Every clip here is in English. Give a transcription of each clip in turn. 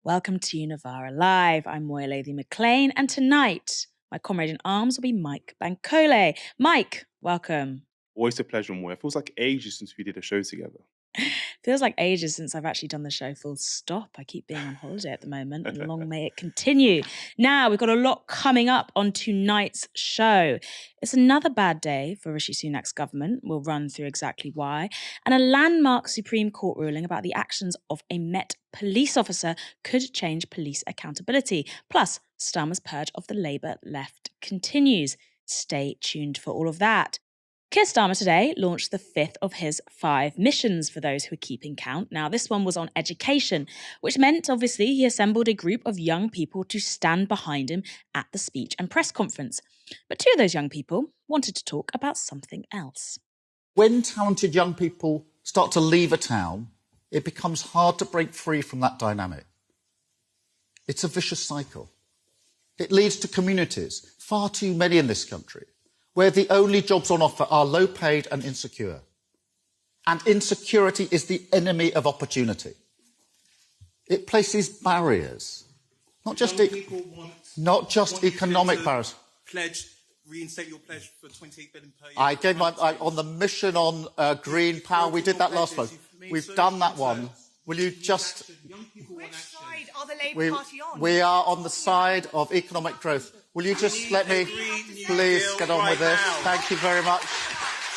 Welcome to Novara Live. I'm Moya Lothian-Mclean, and tonight my comrade in arms will be Mike Bankole. Mike, welcome. Always a pleasure, Moya. It feels like ages since we did a show together. Feels like ages since I've actually done the show full stop. I keep being on holiday at the moment, and long may it continue. Now, we've got a lot coming up on tonight's show. It's another bad day for Rishi Sunak's government. We'll run through exactly why. And a landmark Supreme Court ruling about the actions of a Met police officer could change police accountability. Plus, Starmer's purge of the Labour left continues. Stay tuned for all of that. Keir Starmer today launched the fifth of his 5 missions for those who are keeping count. Now, this one was on education, which meant, obviously, he assembled a group of young people to stand behind him at the speech and press conference. But 2 of those young people wanted to talk about something else. When talented young people start to leave a town, it becomes hard to break free from that dynamic. It's a vicious cycle. It leads to communities, far too many in this country, where the only jobs on offer are low-paid and insecure. And insecurity is the enemy of opportunity. It places barriers, not just economic barriers. Reinstate your pledge for 28 billion per year. I gave my on the mission on green power. We did that last month. We've done that one. Will you just? Which side are the Labour Party on? We are on the side of economic growth. Will you just let me, please, get on with this? Thank you very much.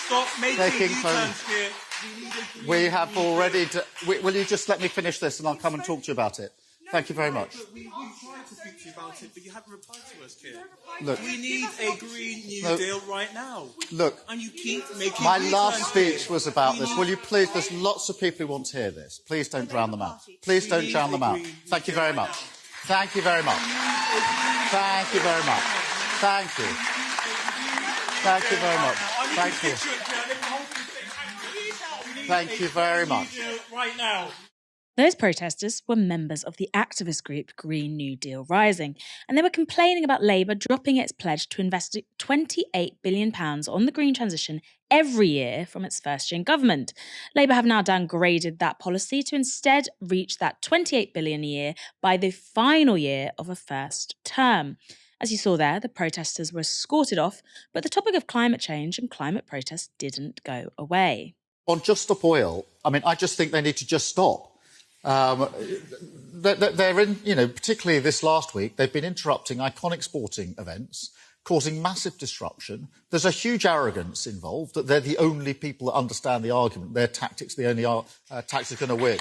Stop making U-turns here. We have already. Will you just let me finish this, and I'll come and talk to you about it? Thank you very much. We tried to speak to you about it, but you haven't replied to us, Keir. Look, we need a Green New Deal right now. Look, and you keep making my last speech was about this. Will you please? There's lots of people who want to hear this. Please don't drown them out. Please don't drown them out. Thank you very much. Thank you very much. Thank you very much. Thank you. Thank you very much. Thank you. Thank you very much. Right now. Those protesters were members of the activist group Green New Deal Rising, and they were complaining about Labour dropping its pledge to invest £28 billion on the green transition every year from its first year in government. Labour have now downgraded that policy to instead reach that £28 billion a year by the final year of a first term. As you saw there, the protesters were escorted off, but the topic of climate change and climate protests didn't go away. On Just Stop Oil, I just think they need to just stop. They're in, particularly this last week, they've been interrupting iconic sporting events, causing massive disruption. There's a huge arrogance involved that they're the only people that understand the argument. Their tactics, the only tactics going to win.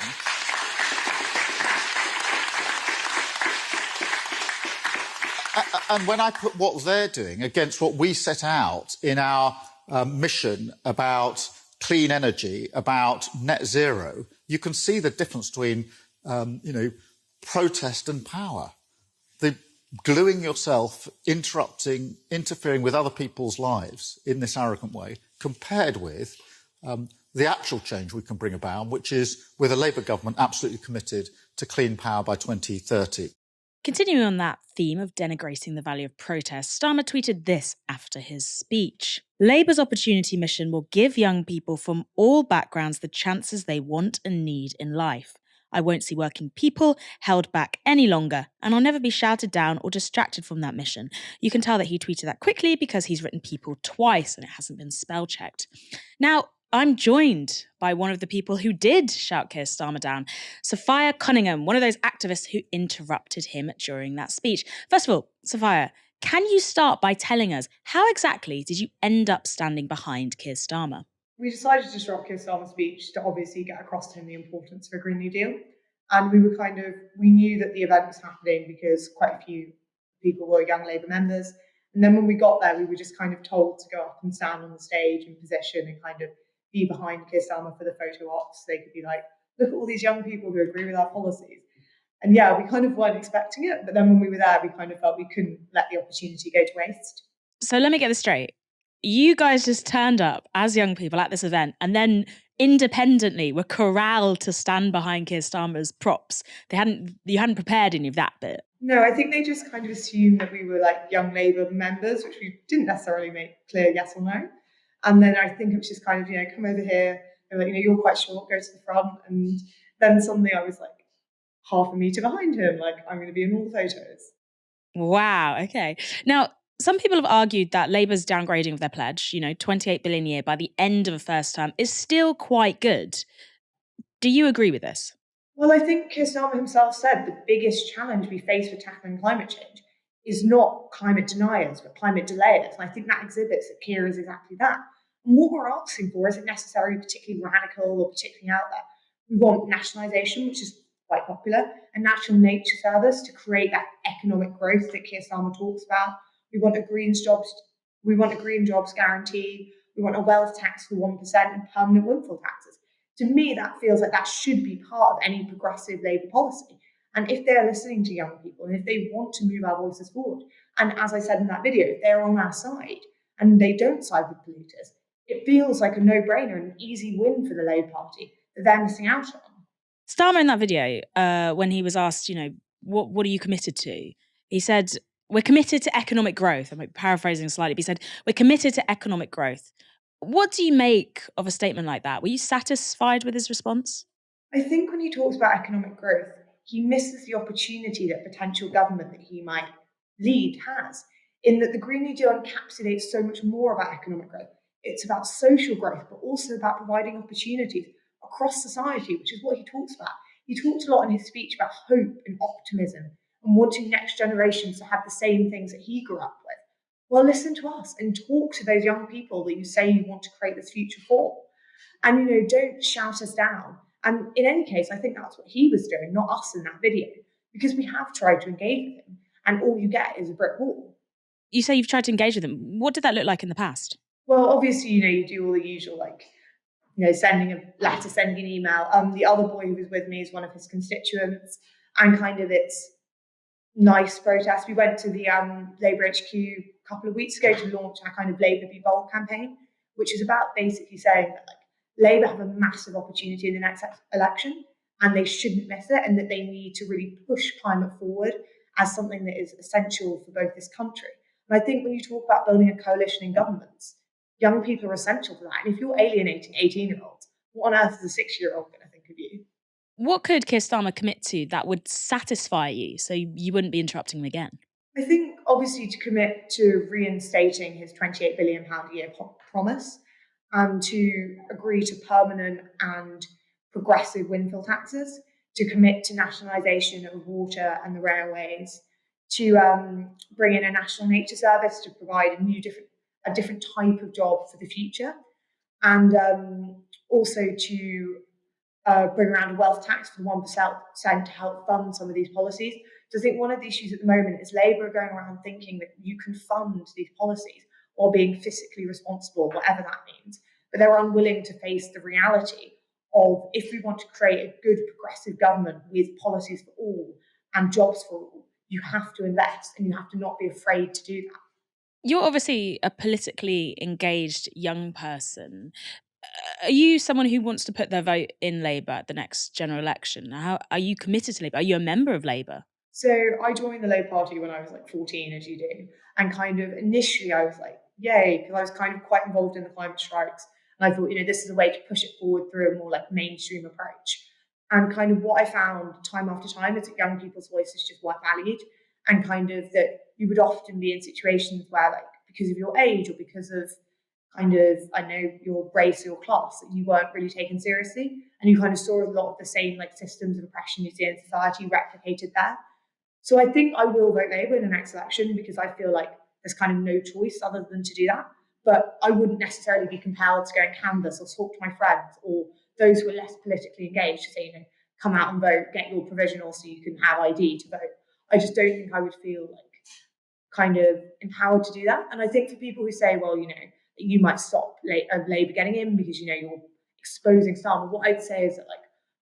And when I put what they're doing against what we set out in our mission about clean energy, about net zero, you can see the difference between, protest and power. The gluing yourself, interrupting, interfering with other people's lives in this arrogant way, compared with the actual change we can bring about, which is, with a Labour government absolutely committed to clean power by 2030. Continuing on that theme of denigrating the value of protest, Starmer tweeted this after his speech. Labour's opportunity mission will give young people from all backgrounds the chances they want and need in life. I won't see working people held back any longer, and I'll never be shouted down or distracted from that mission. You can tell that he tweeted that quickly because he's written people twice and it hasn't been spell checked. Now, I'm joined by one of the people who did shout Keir Starmer down, Sophia Coningham, one of those activists who interrupted him during that speech. First of all, Sophia, can you start by telling us how exactly did you end up standing behind Keir Starmer? We decided to disrupt Keir Starmer's speech to obviously get across to him the importance of a Green New Deal. And we knew that the event was happening because quite a few people were young Labour members. And then when we got there, we were just kind of told to go up and stand on the stage and position and kind of be behind Keir Starmer for the photo ops. They could be like, look at all these young people who agree with our policies. And yeah, we kind of weren't expecting it. But then when we were there, we kind of felt we couldn't let the opportunity go to waste. So let me get this straight. You guys just turned up as young people at this event and then independently were corralled to stand behind Keir Starmer's props. You hadn't prepared any of that bit. No, I think they just kind of assumed that we were like young Labour members, which we didn't necessarily make clear yes or no. And then I think it was just kind of, come over here, and like, you're quite short, go to the front. And then suddenly I was like, half a metre behind him. Like, I'm going to be in all the photos. Wow. Okay. Now, some people have argued that Labour's downgrading of their pledge, 28 billion a year by the end of a first term, is still quite good. Do you agree with this? Well, I think Keir Starmer himself said the biggest challenge we face with tackling climate change is not climate deniers, but climate delayers. And I think that exhibits that Keir is exactly that. And what we're asking for isn't necessarily particularly radical or particularly out there. We want nationalisation, which is quite popular, a national nature service to create that economic growth that Keir Starmer talks about. We want a green jobs guarantee. We want a wealth tax for 1% and permanent windfall taxes. To me, that feels like that should be part of any progressive Labour policy. And if they're listening to young people and if they want to move our voices forward, and as I said in that video, if they're on our side and they don't side with polluters, it feels like a no-brainer and an easy win for the Labour Party that they're missing out on. Starmer in that video, when he was asked, what are you committed to? He said, we're committed to economic growth. I'm paraphrasing slightly, but he said, we're committed to economic growth. What do you make of a statement like that? Were you satisfied with his response? I think when he talks about economic growth, he misses the opportunity that potential government that he might lead has, in that the Green New Deal encapsulates so much more about economic growth. It's about social growth, but also about providing opportunities across society, which is what he talks about. He talked a lot in his speech about hope and optimism and wanting next generations to have the same things that he grew up with. Well, listen to us and talk to those young people that you say you want to create this future for. And, don't shout us down. And in any case, I think that's what he was doing, not us in that video, because we have tried to engage with him and all you get is a brick wall. You say you've tried to engage with him. What did that look like in the past? Well, obviously, you do all the usual, like, sending a letter, sending an email. The other boy who was with me is one of his constituents, and kind of it's nice protest. We went to the Labour HQ a couple of weeks ago to launch our kind of Labour Be Bold campaign, which is about basically saying that Labour have a massive opportunity in the next election and they shouldn't miss it, and that they need to really push climate forward as something that is essential for both this country. And I think when you talk about building a coalition in governments, young people are essential to that. And if you're alienating 18-year-olds, what on earth is a 6-year-old going to think of you? What could Keir Starmer commit to that would satisfy you so you wouldn't be interrupting him again? I think, obviously, to commit to reinstating his £28 billion a year promise and to agree to permanent and progressive windfall taxes, to commit to nationalisation of water and the railways, to bring in a national nature service to provide a different type of job for the future, and also to bring around a wealth tax for 1% to help fund some of these policies. So I think one of the issues at the moment is Labour are going around thinking that you can fund these policies while being fiscally responsible, whatever that means. But they're unwilling to face the reality of, if we want to create a good progressive government with policies for all and jobs for all, you have to invest and you have to not be afraid to do that. You're obviously a politically engaged young person. Are you someone who wants to put their vote in Labour at the next general election? How are you committed to Labour? Are you a member of Labour? So I joined the Labour Party when I was like 14, as you do. And kind of initially I was like, yay, because I was kind of quite involved in the climate strikes. And I thought, this is a way to push it forward through a more like mainstream approach. And kind of what I found time after time is that young people's voices just weren't valued. And kind of that you would often be in situations where, like, because of your age or because of kind of, I know, your race or your class, that you weren't really taken seriously. And you kind of saw a lot of the same like systems of oppression you see in society replicated there. So I think I will vote Labour in the next election because I feel like there's kind of no choice other than to do that. But I wouldn't necessarily be compelled to go and canvass or talk to my friends or those who are less politically engaged to say, come out and vote, get your provisional so you can have ID to vote. I just don't think I would feel like kind of empowered to do that. And I think for people who say, well, you might stop Labour getting in because, you're exposing Starmer, what I'd say is that, like,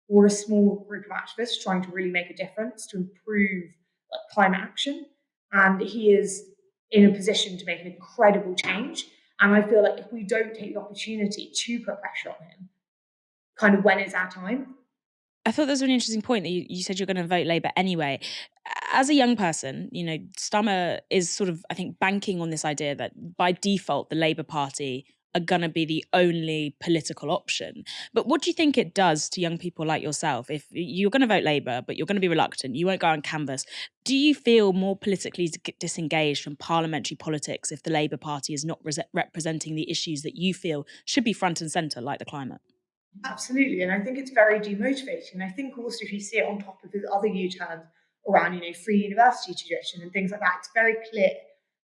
we're a small group of activists trying to really make a difference to improve climate action. And he is in a position to make an incredible change. And I feel like if we don't take the opportunity to put pressure on him, kind of when is our time? I thought that was a really interesting point that you said you're going to vote Labour anyway. As a young person, Starmer is sort of, I think, banking on this idea that by default, the Labour Party are going to be the only political option. But what do you think it does to young people like yourself? If you're going to vote Labour, but you're going to be reluctant, you won't go on canvass, do you feel more politically disengaged from parliamentary politics if the Labour Party is not representing the issues that you feel should be front and centre, like the climate? Absolutely, and I think it's very demotivating. And I think also if you see it on top of his other U-turns around, free university tuition and things like that, it's very clear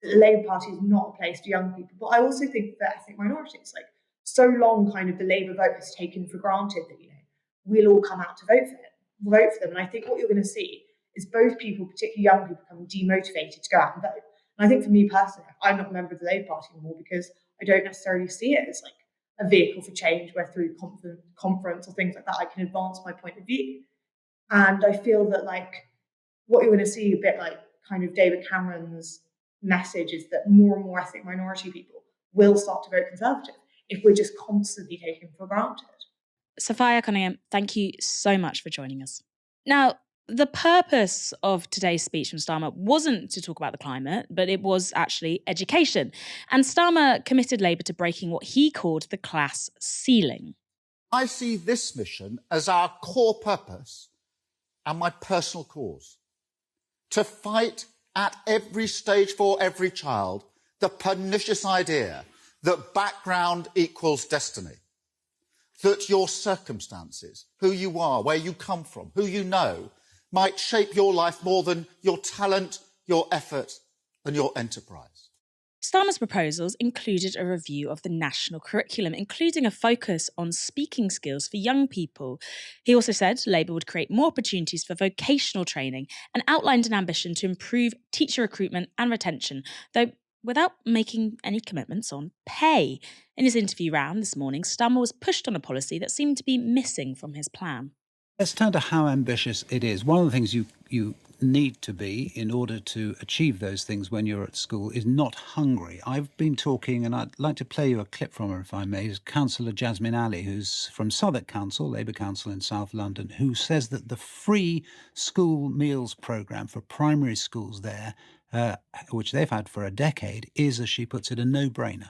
that the Labour Party is not a place for young people. But I also think that ethnic minorities, like so long, kind of the Labour vote has taken for granted that we'll all come out to vote for them. And I think what you're going to see is both people, particularly young people, becoming demotivated to go out and vote. And I think for me personally, I'm not a member of the Labour Party anymore because I don't necessarily see it as like a vehicle for change where through conference or things like that I can advance my point of view. And I feel that like what you're going to see a bit like kind of David Cameron's message is that more and more ethnic minority people will start to vote Conservative if we're just constantly taken for granted. Sophia Coningham, thank you so much for joining us. Now, the purpose of today's speech from Starmer wasn't to talk about the climate, but it was actually education. And Starmer committed Labour to breaking what he called the class ceiling. I see this mission as our core purpose and my personal cause. To fight at every stage for every child the pernicious idea that background equals destiny. That your circumstances, who you are, where you come from, who you know, might shape your life more than your talent, your effort, and your enterprise. Starmer's proposals included a review of the national curriculum, including a focus on speaking skills for young people. He also said Labour would create more opportunities for vocational training and outlined an ambition to improve teacher recruitment and retention, though without making any commitments on pay. In his interview round this morning, Starmer was pushed on a policy that seemed to be missing from his plan. Let's turn to how ambitious it is. One of the things you need to be in order to achieve those things when you're at school is not hungry. I've been talking, and I'd like to play you a clip from her, if I may, is Councillor Jasmine Ali, who's from Southwark Council, Labour Council in South London, who says that the free school meals programme for primary schools there, which they've had for a decade, is, as she puts it, a no-brainer.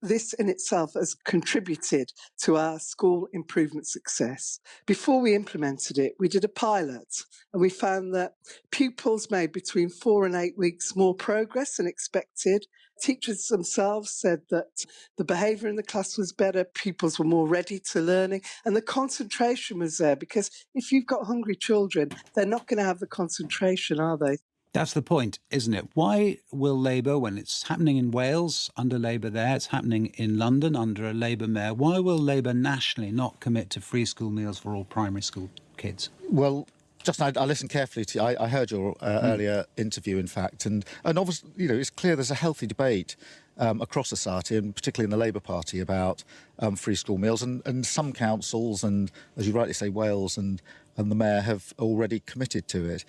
This in itself has contributed to our school improvement success. Before we implemented it, we did a pilot and we found that pupils made between 4 and 8 weeks more progress than expected. Teachers themselves said that the behaviour in the class was better, pupils were more ready to learning, and the concentration was there, because if you've got hungry children, they're not going to have the concentration, are they? That's the point, isn't it? Why will Labour, when it's happening in Wales under Labour there, it's happening in London under a Labour mayor, why will Labour nationally not commit to free school meals for all primary school kids? Well, Justin, I listened carefully to you. I heard your earlier interview, in fact, and obviously, it's clear there's a healthy debate across society, and particularly in the Labour Party, about free school meals. And some councils, and as you rightly say, Wales and the mayor have already committed to it.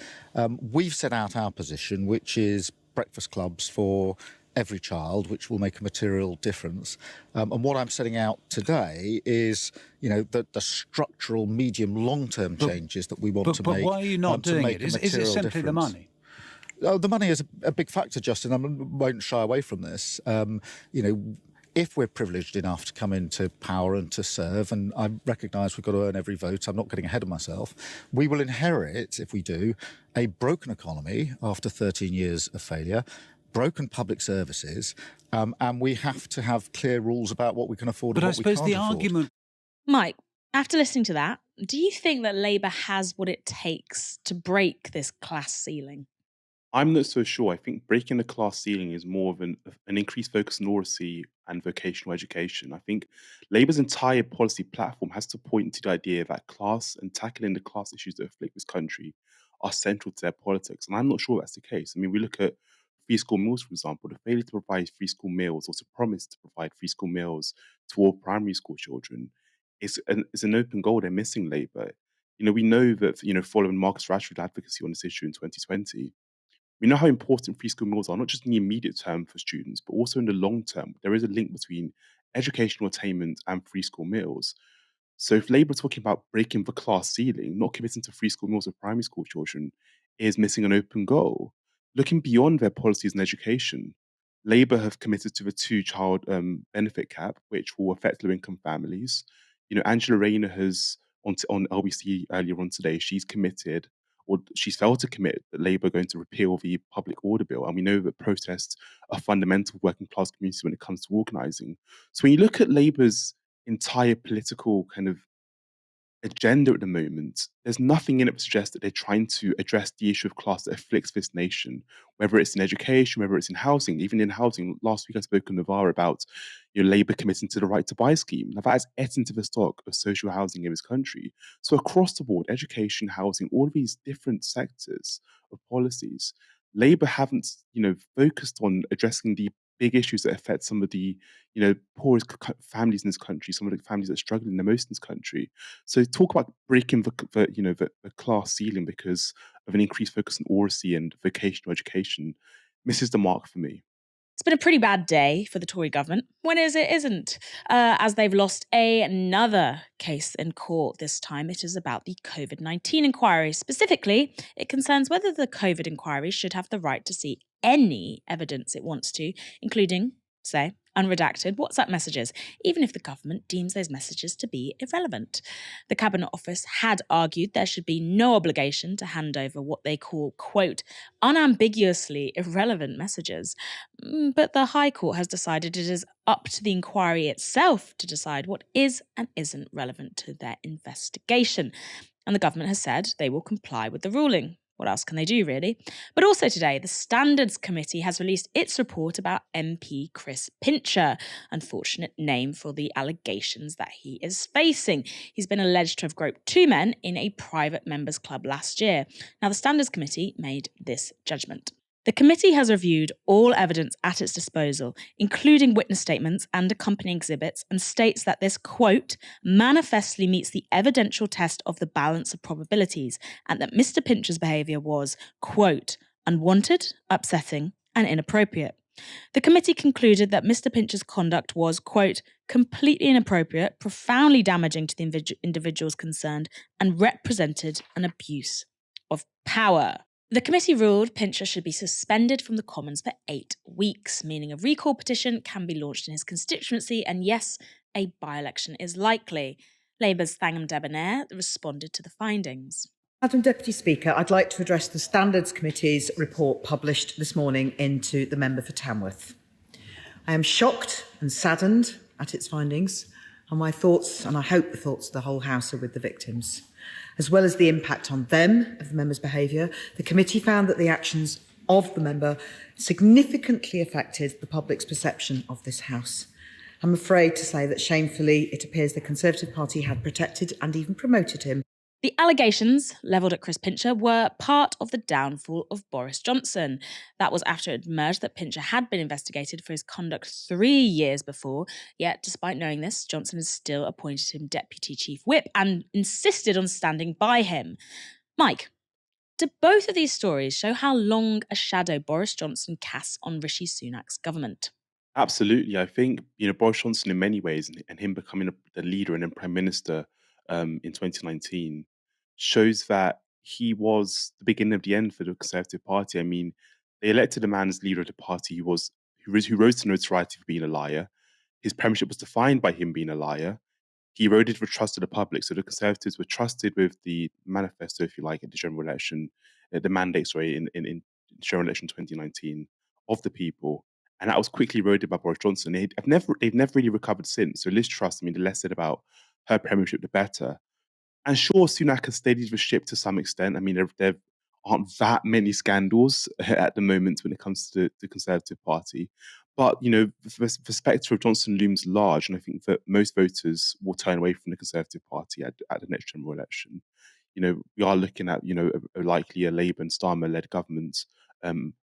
We've set out our position, which is breakfast clubs for every child, which will make a material difference. And what I'm setting out today is, the structural, medium, long-term changes that we want to make. But why are you not doing it? Is it simply difference. the money? Oh, the money is a big factor, Justin. I won't shy away from this. If we're privileged enough to come into power and to serve, and I recognise we've got to earn every vote, I'm not getting ahead of myself, we will inherit, if we do, a broken economy after 13 years of failure, broken public services, and we have to have clear rules about what we can afford and what we can't afford. But I suppose the argument... Mike, after listening to that, do you think that Labour has what it takes to break this class ceiling? I'm not so sure. I think breaking the class ceiling is more of an increased focus on literacy and vocational education. I think Labour's entire policy platform has to point to the idea that class and tackling the class issues that afflict this country are central to their politics. And I'm not sure that's the case. I mean, we look at free school meals, for example. The failure to provide free school meals, or to promise to provide free school meals to all primary school children, is an open goal they're missing, Labour. We know that, following Marcus Rashford's advocacy on this issue in 2020, we know how important free school meals are, not just in the immediate term for students, but also in the long term. There is a link between educational attainment and free school meals. So if Labour are talking about breaking the class ceiling, not committing to free school meals for primary school children, is missing an open goal. Looking beyond their policies in education, Labour have committed to the two-child benefit cap, which will affect low-income families. Angela Rayner has, on LBC earlier on today, she's committed, or she's failed to commit, that Labour are going to repeal the public order bill. And we know that protests are fundamental working class community when it comes to organising. So when you look at Labour's entire political kind of agenda at the moment, there's nothing in it to suggest that they're trying to address the issue of class that afflicts this nation, whether it's in education, whether it's in housing. Even in housing, last week I spoke to Novara about Labour committing to the right to buy scheme. Now that has ate into the stock of social housing in this country. So across the board, education, housing, all of these different sectors of policies, Labour haven't, focused on addressing the big issues that affect some of the, poorest families in this country, some of the families that are struggling the most in this country. So talk about breaking the class ceiling because of an increased focus on oracy and vocational education misses the mark for me. It's been a pretty bad day for the Tory government. When is it isn't? As they've lost another case in court this time. It is about the COVID-19 inquiry. Specifically, it concerns whether the COVID inquiry should have the right to see any evidence it wants to, including, say, unredacted WhatsApp messages, even if the government deems those messages to be irrelevant. The Cabinet Office had argued there should be no obligation to hand over what they call, quote, unambiguously irrelevant messages. But the High Court has decided it is up to the inquiry itself to decide what is and isn't relevant to their investigation. And the government has said they will comply with the ruling. What else can they do, really? But also today, the Standards Committee has released its report about MP Chris Pincher, unfortunate name for the allegations that he is facing. He's been alleged to have groped two men in a private members' club last year. Now, the Standards Committee made this judgment. The committee has reviewed all evidence at its disposal, including witness statements and accompanying exhibits, and states that this, quote, manifestly meets the evidential test of the balance of probabilities, and that Mr. Pincher's behaviour was, quote, unwanted, upsetting, and inappropriate. The committee concluded that Mr. Pincher's conduct was, quote, completely inappropriate, profoundly damaging to the individuals concerned, and represented an abuse of power. The committee ruled Pincher should be suspended from the Commons for 8 weeks, meaning a recall petition can be launched in his constituency, and yes, a by-election is likely. Labour's Thangham Debonair responded to the findings. Madam Deputy Speaker, I'd like to address the Standards Committee's report published this morning into the member for Tamworth. I am shocked and saddened at its findings, and my thoughts, and I hope the thoughts of the whole House, are with the victims. As well as the impact on them of the member's behaviour, the committee found that the actions of the member significantly affected the public's perception of this House. I'm afraid to say that shamefully it appears the Conservative Party had protected and even promoted him. The allegations levelled at Chris Pincher were part of the downfall of Boris Johnson. That was after it emerged that Pincher had been investigated for his conduct 3 years before. Yet, despite knowing this, Johnson has still appointed him Deputy Chief Whip and insisted on standing by him. Mike, do both of these stories show how long a shadow Boris Johnson casts on Rishi Sunak's government? Absolutely. I think, Boris Johnson in many ways and him becoming the leader and then Prime Minister in 2019 shows that he was the beginning of the end for the Conservative Party. I mean, they elected a man as leader of the party who rose to notoriety for being a liar. His premiership was defined by him being a liar. He eroded the trust of the public. So the Conservatives were trusted with the manifesto, if you like, at the general election, the mandate, in general election 2019 of the people. And that was quickly eroded by Boris Johnson. They've never really recovered since. So Liz Truss, the less said about her premiership, the better. And sure, Sunak has steadied the ship to some extent. There aren't that many scandals at the moment when it comes to the Conservative Party. But, the spectre of Johnson looms large, and I think that most voters will turn away from the Conservative Party at the next general election. We are looking at, likely a Labour and Starmer-led government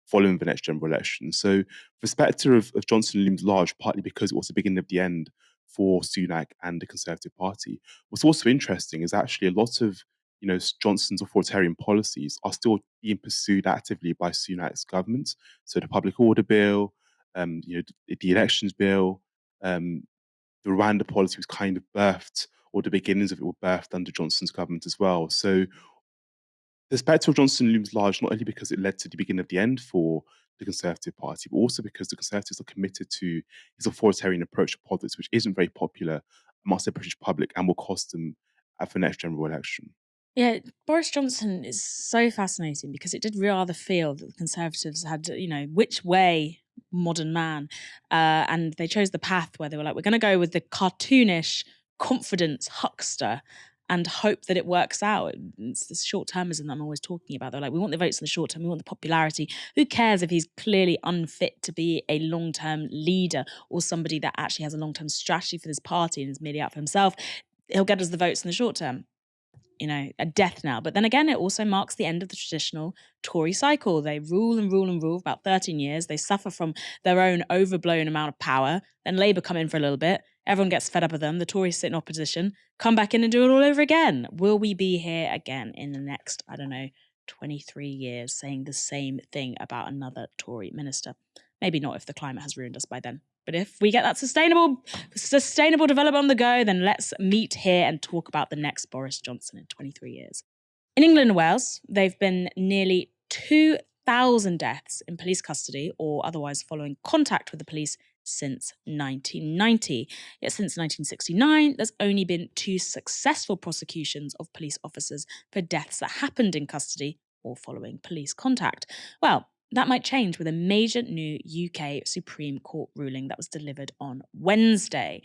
following the next general election. So the spectre of Johnson looms large, partly because it was the beginning of the end for Sunak and the Conservative Party. What's also interesting is actually a lot of Johnson's authoritarian policies are still being pursued actively by Sunak's government. So the public order bill, the elections bill, the Rwanda policy was kind of birthed, or the beginnings of it were birthed under Johnson's government as well. So the spectre of Johnson looms large not only because it led to the beginning of the end for the Conservative Party, but also because the Conservatives are committed to his authoritarian approach to politics, which isn't very popular amongst the British public and will cost them for next general election. Yeah, Boris Johnson is so fascinating because it did rather feel that the Conservatives had, which way modern man, and they chose the path where they were like, we're going to go with the cartoonish confidence huckster and hope that it works out. It's this short-termism that I'm always talking about. They're like, we want the votes in the short term, we want the popularity. Who cares if he's clearly unfit to be a long-term leader or somebody that actually has a long-term strategy for this party and is merely out for himself? He'll get us the votes in the short term. A death knell. But then again, it also marks the end of the traditional Tory cycle. They rule and rule and rule for about 13 years. They suffer from their own overblown amount of power. Then Labour come in for a little bit. Everyone gets fed up with them. The Tories sit in opposition, come back in and do it all over again. Will we be here again in the next, 23 years saying the same thing about another Tory minister? Maybe not if the climate has ruined us by then. But if we get that sustainable development on the go, then let's meet here and talk about the next Boris Johnson in 23 years. In England and Wales, there have been nearly 2,000 deaths in police custody or otherwise following contact with the police since 1990. Yet since 1969, there's only been 2 successful prosecutions of police officers for deaths that happened in custody or following police contact. Well, that might change with a major new UK Supreme Court ruling that was delivered on Wednesday.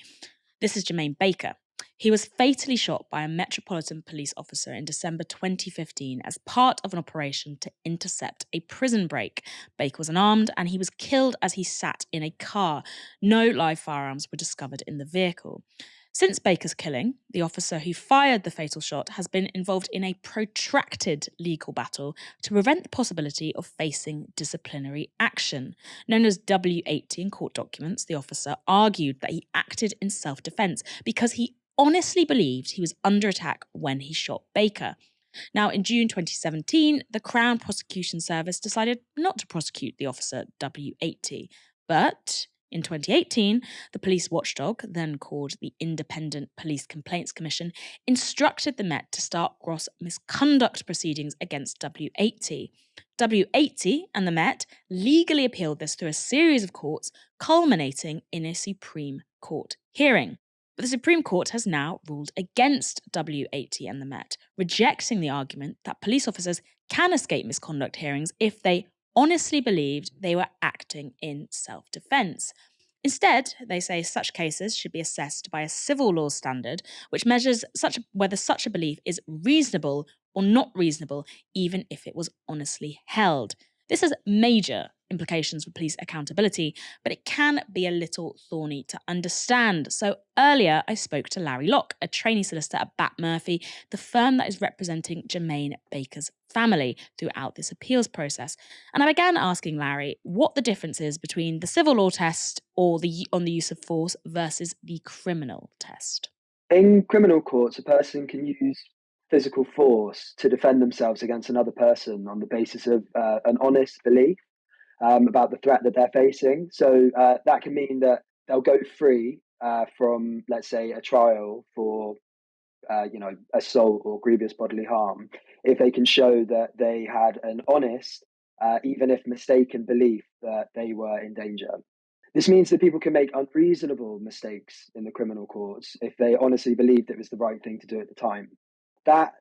This is Jermaine Baker. He was fatally shot by a Metropolitan Police officer in December 2015 as part of an operation to intercept a prison break. Baker was unarmed and he was killed as he sat in a car. No live firearms were discovered in the vehicle. Since Baker's killing, the officer who fired the fatal shot has been involved in a protracted legal battle to prevent the possibility of facing disciplinary action. Known as W80 in court documents, the officer argued that he acted in self-defense because he honestly believed he was under attack when he shot Baker. Now, in June 2017, the Crown Prosecution Service decided not to prosecute the officer W80, but in 2018, the police watchdog, then called the Independent Police Complaints Commission, instructed the Met to start gross misconduct proceedings against W80. W80 and the Met legally appealed this through a series of courts, culminating in a Supreme Court hearing. But the Supreme Court has now ruled against W80 and the Met, rejecting the argument that police officers can escape misconduct hearings if they honestly believed they were acting in self-defense. Instead, they say such cases should be assessed by a civil law standard, which measures whether such a belief is reasonable or not reasonable, even if it was honestly held. This has major implications for police accountability, but it can be a little thorny to understand. So earlier, I spoke to Larry Locke, a trainee solicitor at Bat Murphy, the firm that is representing Jermaine Baker's family throughout this appeals process. And I began asking Larry what the difference is between the civil law test or on the use of force versus the criminal test. In criminal courts, a person can use physical force to defend themselves against another person on the basis of an honest belief about the threat that they're facing. So that can mean that they'll go free from, let's say, a trial for assault or grievous bodily harm if they can show that they had an honest, even if mistaken, belief that they were in danger. This means that people can make unreasonable mistakes in the criminal courts if they honestly believed it was the right thing to do at the time. That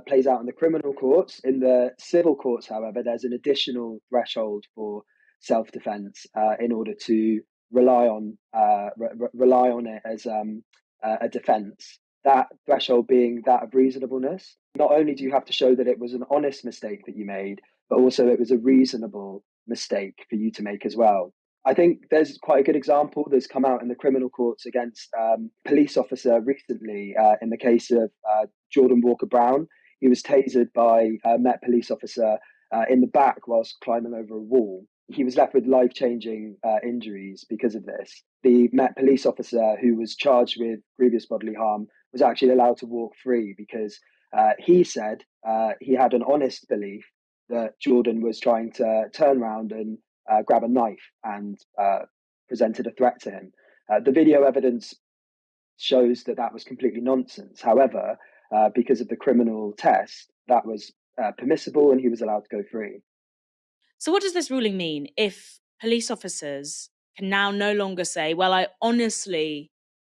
plays out in the criminal courts. In the civil courts, however, there's an additional threshold for self-defense in order to rely on it as a defense. That threshold being that of reasonableness. Not only do you have to show that it was an honest mistake that you made, but also it was a reasonable mistake for you to make as well. I think there's quite a good example that's come out in the criminal courts against police officer recently in the case of Jordan Walker-Brown. He was tasered by a Met police officer in the back whilst climbing over a wall. He was left with life-changing injuries because of this. The Met police officer who was charged with grievous bodily harm was actually allowed to walk free because he said he had an honest belief that Jordan was trying to turn around and grab a knife and presented a threat to him. The video evidence shows that that was completely nonsense. However, because of the criminal test, that was permissible and he was allowed to go free. So what does this ruling mean if police officers can now no longer say, well, I honestly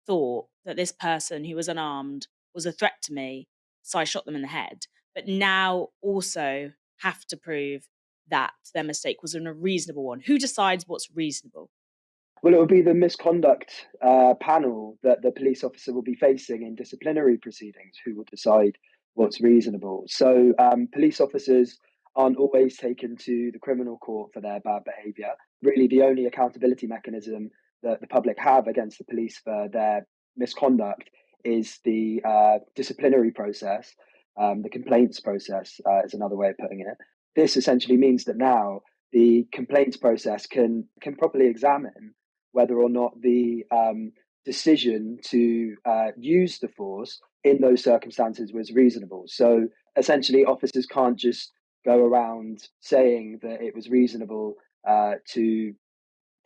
thought that this person who was unarmed was a threat to me, so I shot them in the head, but now also have to prove that their mistake was a reasonable one? Who decides what's reasonable? Well, it will be the misconduct panel that the police officer will be facing in disciplinary proceedings who will decide what's reasonable. So police officers aren't always taken to the criminal court for their bad behaviour. Really, the only accountability mechanism that the public have against the police for their misconduct is the disciplinary process. The complaints process is another way of putting it. This essentially means that now the complaints process can properly examine whether or not the decision to use the force in those circumstances was reasonable. So essentially, officers can't just go around saying that it was reasonable to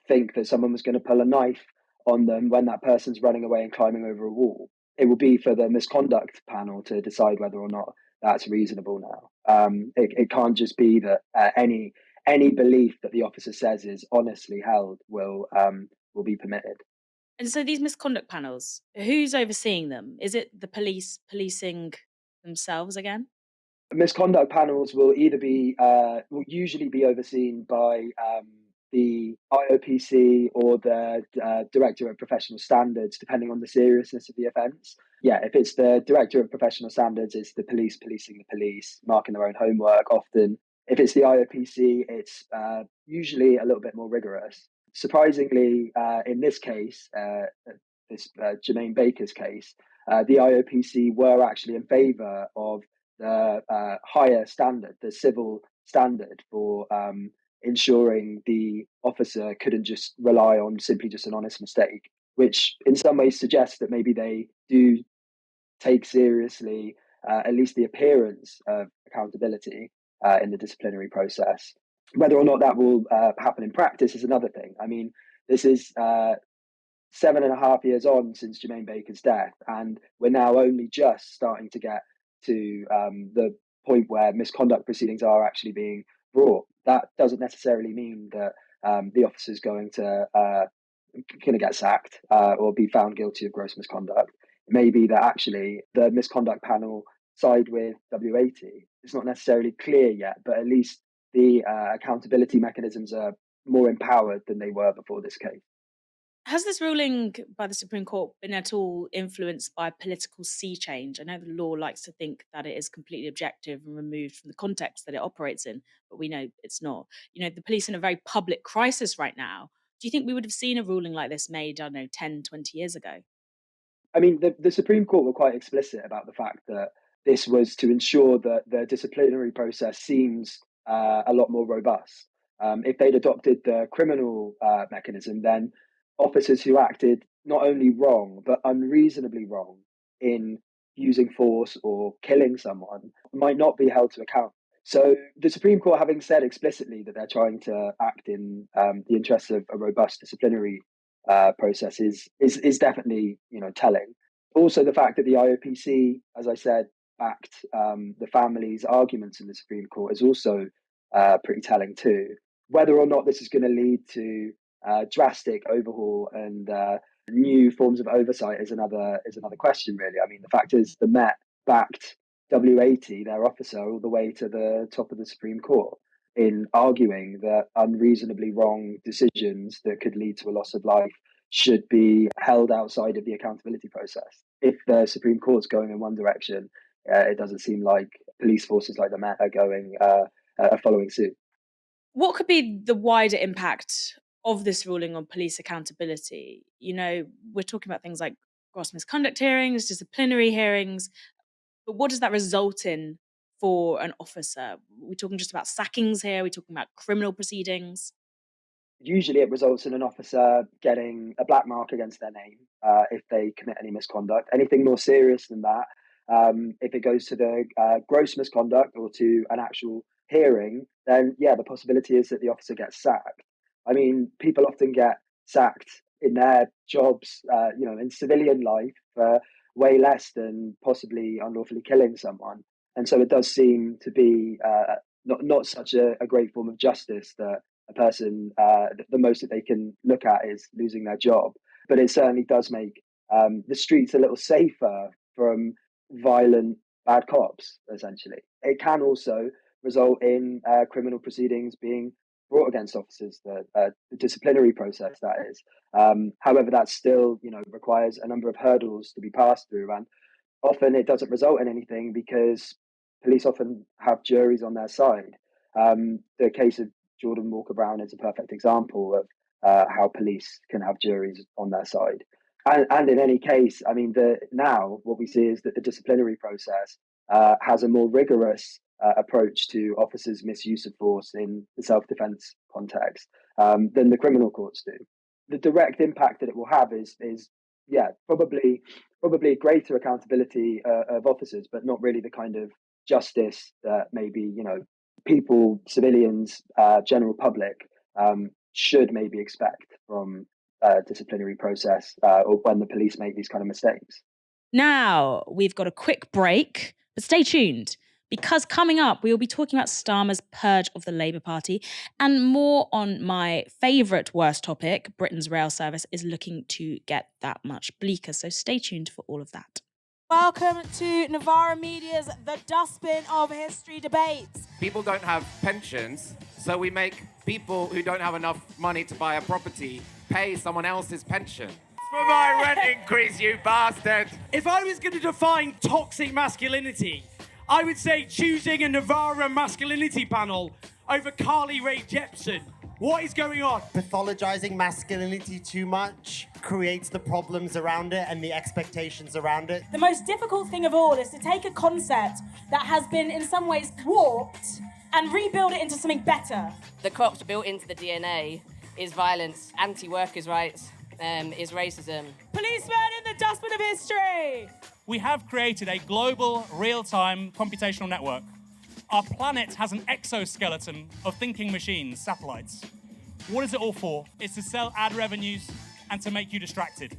think that someone was going to pull a knife on them when that person's running away and climbing over a wall. It will be for the misconduct panel to decide whether or not that's reasonable now. It can't just be that any belief that the officer says is honestly held will be permitted. And so these misconduct panels, who's overseeing them? Is it the police policing themselves again? Misconduct panels will either be will usually be overseen by the IOPC or the Director of Professional Standards, depending on the seriousness of the offence. Yeah, if it's the Director of Professional Standards, it's the police policing the police, marking their own homework often. If it's the IOPC, it's usually a little bit more rigorous. Surprisingly, in this case, this Jermaine Baker's case, the IOPC were actually in favour of the higher standard, the civil standard for ensuring the officer couldn't just rely on simply just an honest mistake, which in some ways suggests that maybe they do take seriously at least the appearance of accountability in the disciplinary process. Whether or not that will happen in practice is another thing. I mean, this is 7.5 years on since Jermaine Baker's death, and we're now only just starting to get to the point where misconduct proceedings are actually being brought. That doesn't necessarily mean that the officer's going to get sacked or be found guilty of gross misconduct. It may be that actually the misconduct panel side with W80. It's not necessarily clear yet, but at least the accountability mechanisms are more empowered than they were before this case. Has this ruling by the Supreme Court been at all influenced by political sea change? I know the law likes to think that it is completely objective and removed from the context that it operates in, but we know it's not. You know, the police are in a very public crisis right now. Do you think we would have seen a ruling like this made, I don't know, 10, 20 years ago? I mean, the Supreme Court were quite explicit about the fact that this was to ensure that the disciplinary process seems a lot more robust. If they'd adopted the criminal mechanism, then officers who acted not only wrong, but unreasonably wrong in using force or killing someone might not be held to account. So the Supreme Court, having said explicitly that they're trying to act in the interests of a robust disciplinary process, is definitely telling. Also, the fact that the IOPC, as I said, backed the family's arguments in the Supreme Court is also pretty telling too. Whether or not this is going to lead to drastic overhaul and new forms of oversight is another question, really. I mean, the fact is the Met backed W80, their officer, all the way to the top of the Supreme Court in arguing that unreasonably wrong decisions that could lead to a loss of life should be held outside of the accountability process. If the Supreme Court's going in one direction, it doesn't seem like police forces like the Met are following suit. What could be the wider impact of this ruling on police accountability? You know, we're talking about things like gross misconduct hearings, disciplinary hearings, but what does that result in for an officer? We're talking just about sackings here, we're talking about criminal proceedings. Usually it results in an officer getting a black mark against their name if they commit any misconduct. Anything more serious than that, if it goes to the gross misconduct or to an actual hearing, then yeah, the possibility is that the officer gets sacked. I mean, people often get sacked in their jobs, in civilian life for way less than possibly unlawfully killing someone. And so it does seem to be not such a great form of justice that a person, the most that they can look at is losing their job. But it certainly does make the streets a little safer from violent bad cops, essentially. It can also result in criminal proceedings being brought against officers, the disciplinary process, that is. However, that still, requires a number of hurdles to be passed through, and often it doesn't result in anything because police often have juries on their side. The case of Jordan Walker-Brown is a perfect example of how police can have juries on their side. And in any case, I mean, now what we see is that the disciplinary process has a more rigorous approach to officers' misuse of force in the self-defense context than the criminal courts do. The direct impact that it will have is probably greater accountability of officers, but not really the kind of justice that maybe people, civilians, general public should maybe expect from disciplinary process or when the police make these kind of mistakes. Now, we've got a quick break, but stay tuned, because coming up, we will be talking about Starmer's Purge of the Labour Party and more on my favourite worst topic, Britain's rail service is looking to get that much bleaker. So stay tuned for all of that. Welcome to Novara Media's The Dustbin of History Debates. People don't have pensions, so we make people who don't have enough money to buy a property pay someone else's pension. For my rent increase, you bastard! If I was going to define toxic masculinity, I would say choosing a Novara masculinity panel over Carly Rae Jepsen. What is going on? Pathologizing masculinity too much creates the problems around it and the expectations around it. The most difficult thing of all is to take a concept that has been in some ways warped and rebuild it into something better. The crops built into the DNA is violence, anti-workers' rights, is racism. Policemen in the dustbin of history! We have created a global, real-time computational network. Our planet has an exoskeleton of thinking machines, satellites. What is it all for? It's to sell ad revenues and to make you distracted.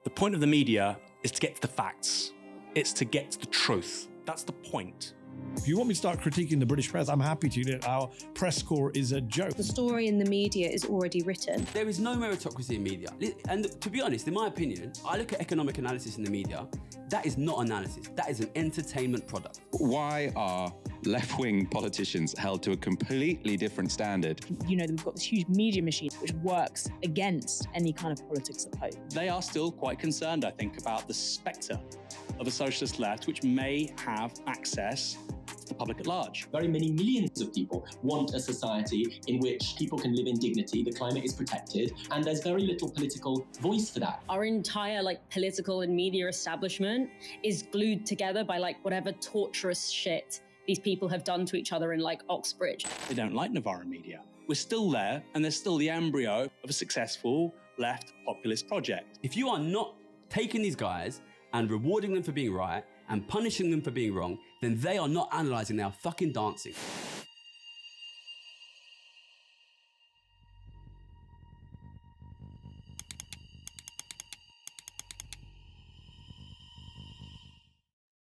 The point of the media is to get to the facts. It's to get to the truth. That's the point. If you want me to start critiquing the British press, I'm happy to. Our press corps is a joke. The story in the media is already written. There is no meritocracy in media. And to be honest, in my opinion, I look at economic analysis in the media. That is not analysis. That is an entertainment product. Why are left-wing politicians held to a completely different standard? We've got this huge media machine which works against any kind of politics at home. They are still quite concerned, I think, about the spectre of a socialist left which may have access to the public at large. Very many millions of people want a society in which people can live in dignity, the climate is protected, and there's very little political voice for that. Our entire political and media establishment is glued together by whatever torturous shit these people have done to each other in Oxbridge. They don't like Novara Media. We're still there, and there's still the embryo of a successful left populist project. If you are not taking these guys and rewarding them for being right and punishing them for being wrong, then they are not analysing, they are fucking dancing.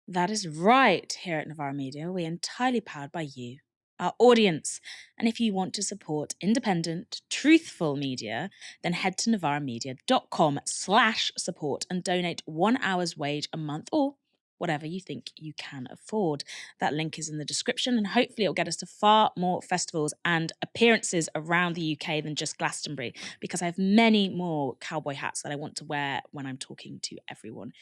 That is right. Here at Novara Media, we're entirely powered by you, our audience. And if you want to support independent, truthful media, then head to novaramedia.com/support and donate 1 hour's wage a month or whatever you think you can afford. That link is in the description, and hopefully it'll get us to far more festivals and appearances around the UK than just Glastonbury, because I have many more cowboy hats that I want to wear when I'm talking to everyone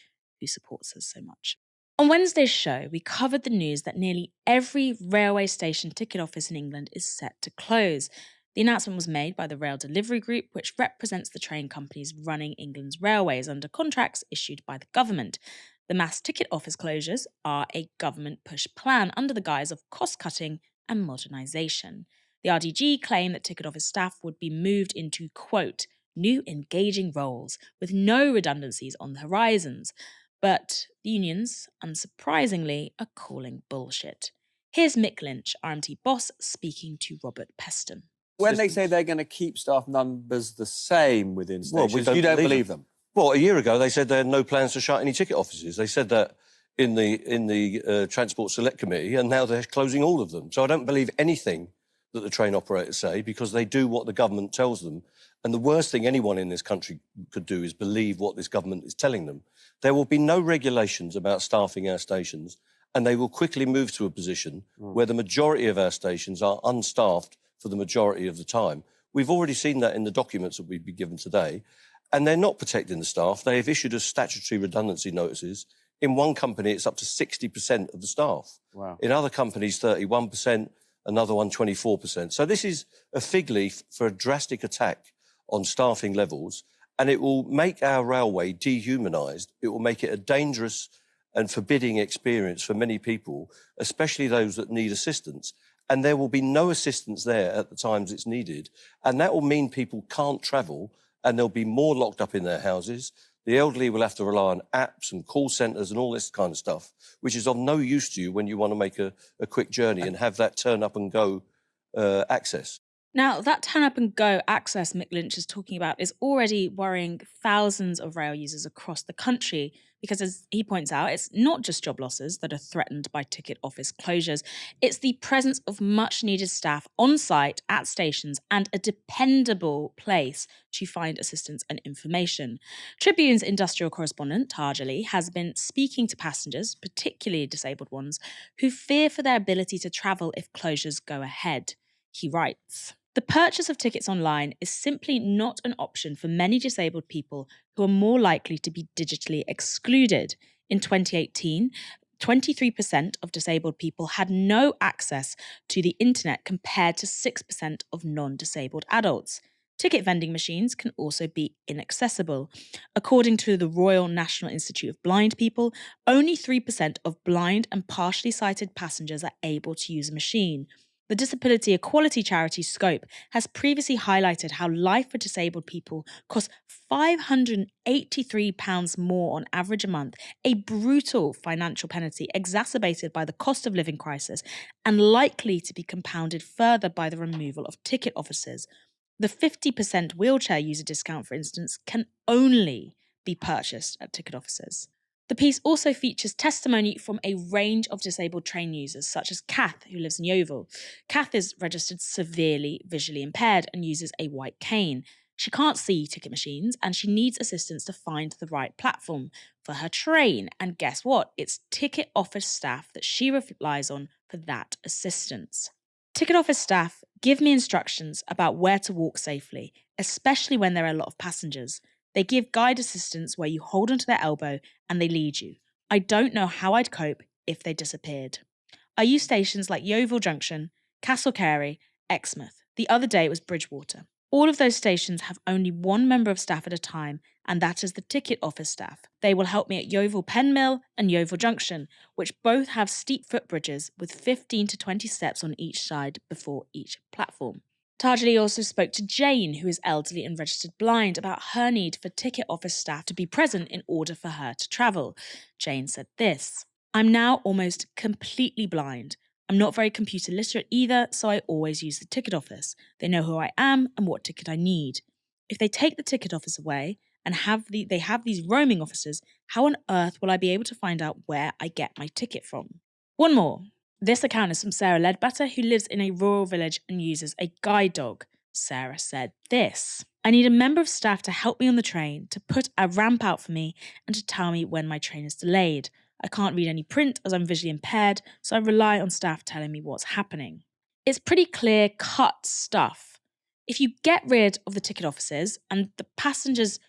who supports us so much. On Wednesday's show, we covered the news that nearly every railway station ticket office in England is set to close. The announcement was made by the Rail Delivery Group, which represents the train companies running England's railways under contracts issued by the government. The mass ticket office closures are a government-push plan under the guise of cost-cutting and modernisation. The RDG claim that ticket office staff would be moved into, quote, new engaging roles with no redundancies on the horizons. But the unions, unsurprisingly, are calling bullshit. Here's Mick Lynch, RMT boss, speaking to Robert Peston. When they say they're going to keep staff numbers the same within stations, you don't believe them. Well, a year ago, they said they had no plans to shut any ticket offices. They said that in the Transport Select Committee, and now they're closing all of them. So I don't believe anything that the train operators say, because they do what the government tells them. And the worst thing anyone in this country could do is believe what this government is telling them. There will be no regulations about staffing our stations, and they will quickly move to a position where the majority of our stations are unstaffed for the majority of the time. We've already seen that in the documents that we've been given today, and they're not protecting the staff. They have issued us statutory redundancy notices. In one company, it's up to 60% of the staff. Wow. In other companies, 31%, another one, 24%. So this is a fig leaf for a drastic attack on staffing levels, and it will make our railway dehumanised. It will make it a dangerous and forbidding experience for many people, especially those that need assistance. And there will be no assistance there at the times it's needed. And that will mean people can't travel, and there'll be more locked up in their houses. The elderly will have to rely on apps and call centres and all this kind of stuff, which is of no use to you when you want to make a quick journey and have that turn up and go access. Now, that turn up and go access Mick Lynch is talking about is already worrying thousands of rail users across the country, because as he points out, it's not just job losses that are threatened by ticket office closures. It's the presence of much needed staff on site at stations and a dependable place to find assistance and information. Tribune's industrial correspondent, Taj Ali, has been speaking to passengers, particularly disabled ones, who fear for their ability to travel if closures go ahead. He writes, "The purchase of tickets online is simply not an option for many disabled people who are more likely to be digitally excluded. In 2018, 23% of disabled people had no access to the internet compared to 6% of non-disabled adults. Ticket vending machines can also be inaccessible. According to the Royal National Institute of Blind People, only 3% of blind and partially sighted passengers are able to use a machine. The disability equality charity Scope has previously highlighted how life for disabled people costs £583 more on average a month, a brutal financial penalty exacerbated by the cost of living crisis and likely to be compounded further by the removal of ticket offices. The 50% wheelchair user discount, for instance, can only be purchased at ticket offices." The piece also features testimony from a range of disabled train users, such as Kath, who lives in Yeovil. Kath is registered severely visually impaired and uses a white cane. She can't see ticket machines, and she needs assistance to find the right platform for her train. And guess what? It's ticket office staff that she relies on for that assistance. Ticket office staff give me instructions about where to walk safely, especially when there are a lot of passengers. They give guide assistance where you hold onto their elbow and they lead you. I don't know how I'd cope if they disappeared. I use stations like Yeovil Junction, Castle Carey, Exmouth. The other day it was Bridgewater. All of those stations have only one member of staff at a time, and that is the ticket office staff. They will help me at Yeovil Penmill and Yeovil Junction, which both have steep footbridges with 15 to 20 steps on each side before each platform. Taj Ali also spoke to Jane, who is elderly and registered blind, about her need for ticket office staff to be present in order for her to travel. Jane said this, "I'm now almost completely blind. I'm not very computer literate either, so I always use the ticket office. They know who I am and what ticket I need. If they take the ticket office away and they have these roaming officers, how on earth will I be able to find out where I get my ticket from?" One more. This account is from Sarah Ledbetter, who lives in a rural village and uses a guide dog. Sarah said this, "I need a member of staff to help me on the train, to put a ramp out for me and to tell me when my train is delayed. I can't read any print as I'm visually impaired, so I rely on staff telling me what's happening." It's pretty clear-cut stuff. If you get rid of the ticket offices and the passengers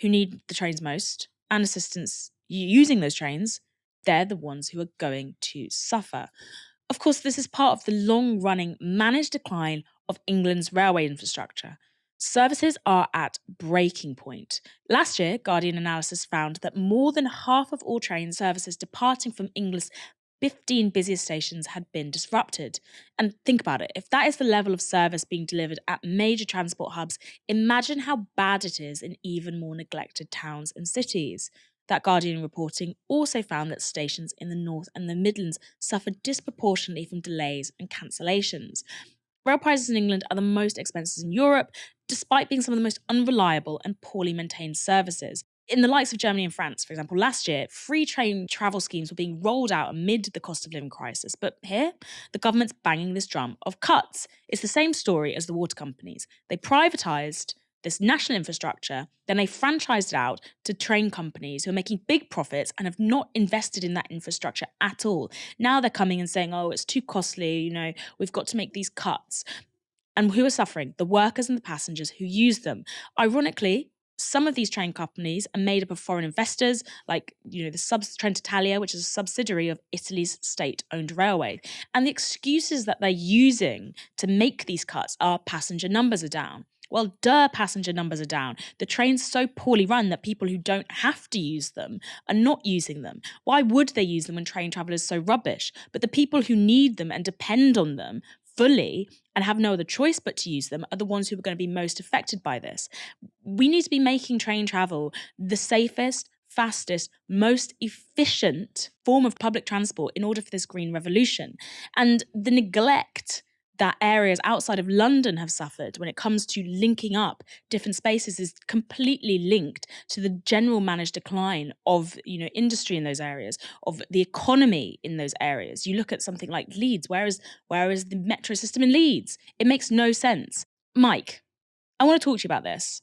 who need the trains most and assistance using those trains, they're the ones who are going to suffer. Of course, this is part of the long-running managed decline of England's railway infrastructure. Services are at breaking point. Last year, Guardian analysis found that more than half of all train services departing from England's 15 busiest stations had been disrupted. And think about it, if that is the level of service being delivered at major transport hubs, imagine how bad it is in even more neglected towns and cities. That Guardian reporting also found that stations in the North and the Midlands suffered disproportionately from delays and cancellations. Rail prices in England are the most expensive in Europe, despite being some of the most unreliable and poorly maintained services. In the likes of Germany and France, for example, last year, free train travel schemes were being rolled out amid the cost of living crisis. But here, the government's banging this drum of cuts. It's the same story as the water companies. They privatised this national infrastructure, then they franchised it out to train companies who are making big profits and have not invested in that infrastructure at all. Now they're coming and saying, oh, it's too costly, we've got to make these cuts. And who are suffering? The workers and the passengers who use them. Ironically, some of these train companies are made up of foreign investors, like the Trenitalia, which is a subsidiary of Italy's state-owned railway. And the excuses that they're using to make these cuts are passenger numbers are down. Well, passenger numbers are down. The train's so poorly run that people who don't have to use them are not using them. Why would they use them when train travel is so rubbish? But the people who need them and depend on them fully and have no other choice but to use them are the ones who are going to be most affected by this. We need to be making train travel the safest, fastest, most efficient form of public transport in order for this green revolution. And the neglect that areas outside of London have suffered when it comes to linking up different spaces is completely linked to the general managed decline of industry in those areas, of the economy in those areas. You look at something like Leeds, where is the metro system in Leeds? It makes no sense. Mike, I want to talk to you about this.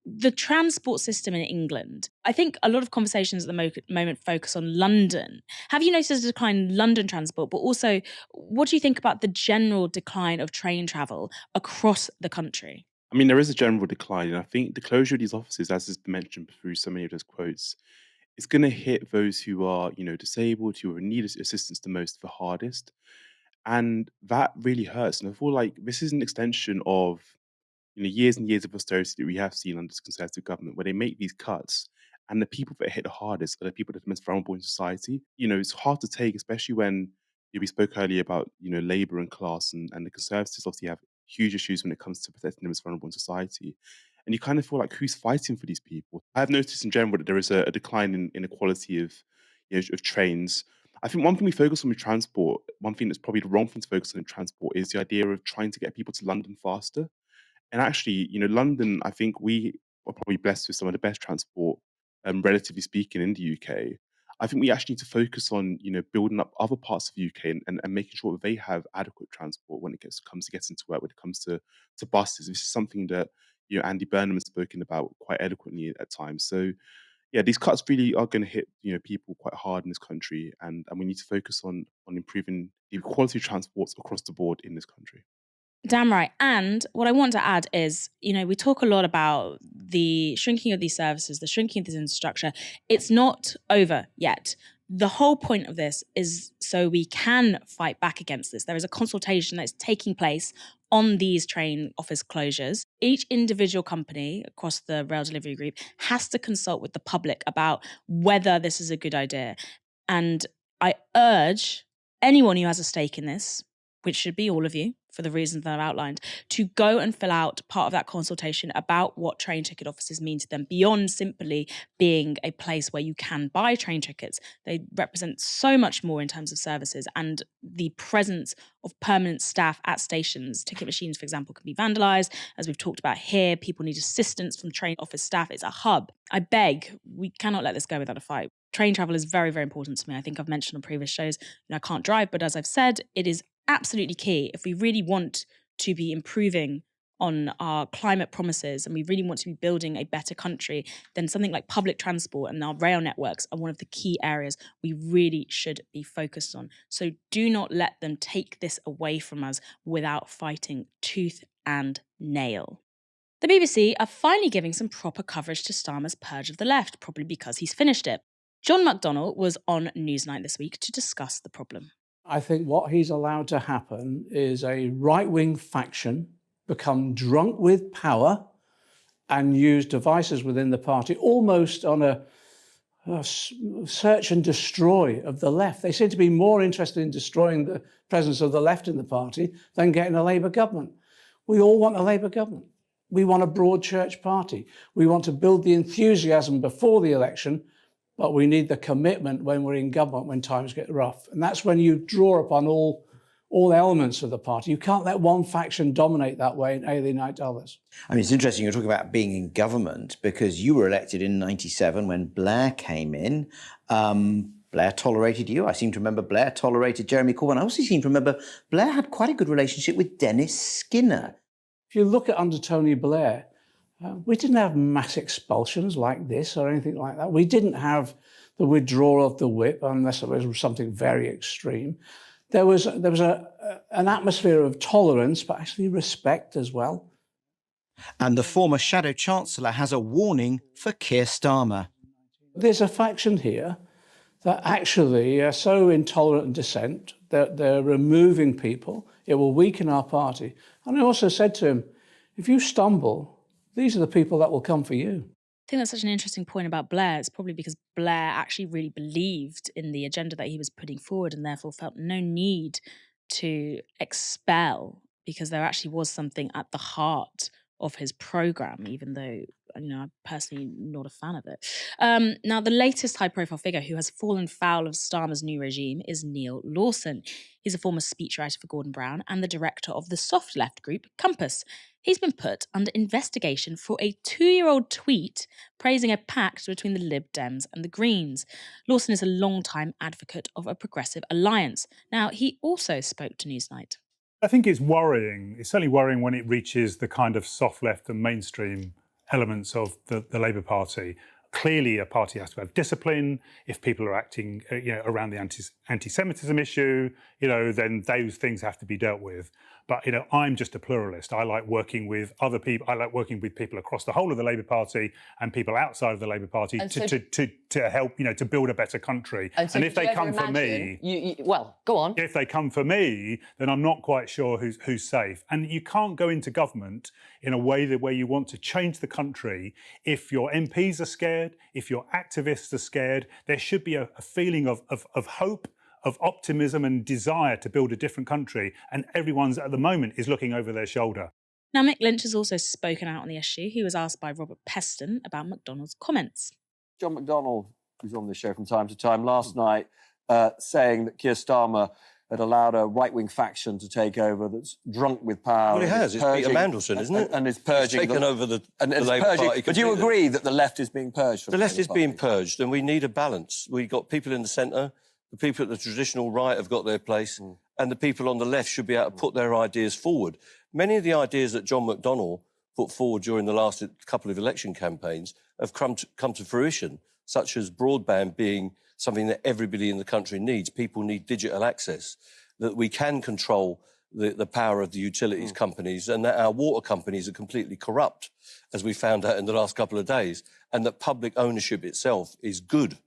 The transport system in England, I think a lot of conversations at the moment focus on London. Have you noticed a decline in London transport? But also, what do you think about the general decline of train travel across the country? I mean, there is a general decline, and I think the closure of these offices, as has been mentioned through so many of those quotes, is going to hit those who are, disabled, who need assistance the most, the hardest. And that really hurts. And I feel like this is an extension of years and years of austerity that we have seen under this Conservative government, where they make these cuts, and the people that are hit the hardest are the people that are most vulnerable in society. It's hard to take, especially when we spoke earlier about Labour and class, and the Conservatives obviously have huge issues when it comes to protecting the most vulnerable in society. And you kind of feel like, who's fighting for these people? I've noticed in general that there is a decline in inequality of of trains. I think one thing we focus on with transport, one thing that's probably the wrong thing to focus on in transport, is the idea of trying to get people to London faster. And actually, London, I think we are probably blessed with some of the best transport, relatively speaking, in the UK. I think we actually need to focus on, building up other parts of the UK and making sure that they have adequate transport when it comes to getting to work, when it comes to buses. This is something that, Andy Burnham has spoken about quite eloquently at times. So, yeah, these cuts really are going to hit, people quite hard in this country, and we need to focus on improving the quality of transports across the board in this country. Damn right. And what I want to add is, we talk a lot about the shrinking of these services, the shrinking of this infrastructure. It's not over yet. The whole point of this is so we can fight back against this. There is a consultation that's taking place on these train office closures. Each individual company across the rail delivery group has to consult with the public about whether this is a good idea. And I urge anyone who has a stake in this, which should be all of you, for the reasons that I've outlined, to go and fill out part of that consultation about what train ticket offices mean to them, beyond simply being a place where you can buy train tickets. They represent so much more in terms of services, and the presence of permanent staff at stations. Ticket machines, for example, can be vandalised. As we've talked about here, people need assistance from train office staff. It's a hub. I beg, we cannot let this go without a fight. Train travel is very, very important to me. I think I've mentioned on previous shows, I can't drive, but as I've said, it is absolutely key if we really want to be improving on our climate promises and we really want to be building a better country, then something like public transport and our rail networks are one of the key areas we really should be focused on. So do not let them take this away from us without fighting tooth and nail. The BBC are finally giving some proper coverage to Starmer's Purge of the Left, probably because he's finished it. John McDonnell was on Newsnight this week to discuss the problem. I think what he's allowed to happen is a right-wing faction become drunk with power and use devices within the party almost on a search and destroy of the left. They seem to be more interested in destroying the presence of the left in the party than getting a Labour government. We all want a Labour government. We want a broad church party. We want to build the enthusiasm before the election, but we need the commitment when we're in government, when times get rough. And that's when you draw upon all all elements of the party. You can't let one faction dominate that way and alienate others. I mean, it's interesting you're talking about being in government because you were elected in '97 when Blair came in. Blair tolerated you. I seem to remember Blair tolerated Jeremy Corbyn. I also seem to remember Blair had quite a good relationship with Dennis Skinner. If you look at under Tony Blair, we didn't have mass expulsions like this or anything like that. We didn't have the withdrawal of the whip unless it was something very extreme. There was an atmosphere of tolerance, but actually respect as well. And the former Shadow Chancellor has a warning for Keir Starmer. There's a faction here that actually are so intolerant and dissent that they're removing people. It will weaken our party. And I also said to him, if you stumble, these are the people that will come for you. I think that's such an interesting point about Blair. It's probably because Blair actually really believed in the agenda that he was putting forward and therefore felt no need to expel, because there actually was something at the heart of his programme, even though, I'm personally not a fan of it. Now, the latest high-profile figure who has fallen foul of Starmer's new regime is Neil Lawson. He's a former speechwriter for Gordon Brown and the director of the soft left group Compass. He's been put under investigation for a 2-year-old tweet praising a pact between the Lib Dems and the Greens. Lawson is a long-time advocate of a progressive alliance. Now, he also spoke to Newsnight. I think it's worrying. It's certainly worrying when it reaches the kind of soft left and mainstream elements of the Labour Party. Clearly, a party has to have discipline. If people are acting, around the anti-Semitism issue, then those things have to be dealt with. But I'm just a pluralist. I like working with other people. I like working with people across the whole of the Labour Party and people outside of the Labour Party to help, to build a better country. And if they come for me, well, go on. If they come for me, then I'm not quite sure who's safe. And you can't go into government in a way where you want to change the country if your MPs are scared, if your activists are scared. There should be a feeling of hope, of optimism and desire to build a different country, and everyone's at the moment is looking over their shoulder. Now, Mick Lynch has also spoken out on the issue. He was asked by Robert Peston about McDonnell's comments. John McDonnell, who's on this show from time to time, last night saying that Keir Starmer had allowed a right-wing faction to take over that's drunk with power. Well, he has. It's Peter Mandelson, isn't it? And is purging. He's taken over the Labour Party. But do you agree that the left is being purged? The left is being purged, and we need a balance. We've got people in the centre. The people at the traditional right have got their place, and the people on the left should be able to put their ideas forward. Many of the ideas that John McDonnell put forward during the last couple of election campaigns have come to fruition, such as broadband being something that everybody in the country needs. People need digital access, that we can control the power of the utilities companies, and that our water companies are completely corrupt, as we found out in the last couple of days, and that public ownership itself is good